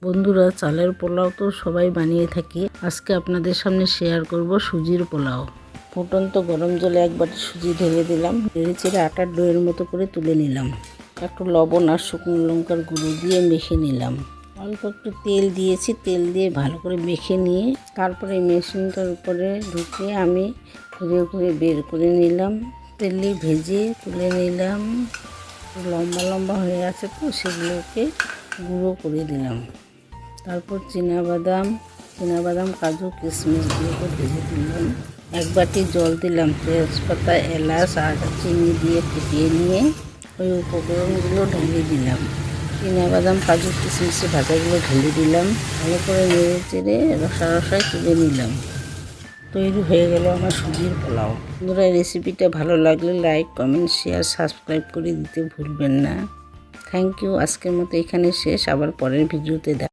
বন্ধুরা, চালের পোলাও তো সবাই বানিয়ে থাকি। আজকে আপনাদের সামনে শেয়ার করব সুজির পোলাও। ফুটন্ত গরম জলে এক বাটি সুজি ঢেলে দিলাম, নেড়ে চেড়ে আটার ডোয়ের মতো করে তুলে নিলাম। একটু লবণ আর শুকনো লঙ্কার গুঁড়ো দিয়ে মেখে নিলাম। অল্প একটু তেল দিয়েছি, তেল দিয়ে ভালো করে মেখে নিয়ে তারপরে মেশিনটার উপরে ঢুকিয়ে আমি ঘুরে ঘুরে বের করে নিলাম। তেলে ভেজে তুলে নিলাম। লম্বা লম্বা হয়ে আছে তো সেগুলোকে গুঁড়ো করে দিলাম। তারপর চীনাবাদাম কাজু কিশমিশগুলোকে ভেজে দিলাম। এক বাটি জল দিলাম, তেজপাতা এলাচ আর চিনি দিয়ে ফুটিয়ে নিয়ে ওই উপকরণগুলো ঢেলে দিলাম। চীনাবাদাম কাজু কিশমিশে ভাজাগুলো ঢেলে দিলাম। ভালো করে নেড়ে চেড়ে রসায় তুলে নিলাম। তৈরি হয়ে গেল আমার সুজির পোলাও। বন্ধুরা, রেসিপিটা ভালো লাগলে লাইক, কমেন্ট, শেয়ার, সাবস্ক্রাইব করে দিতে ভুলবেন না। Thank you. আজকের মতো এখানে শেষ। আবার পরের ভিডিওতে দেখা।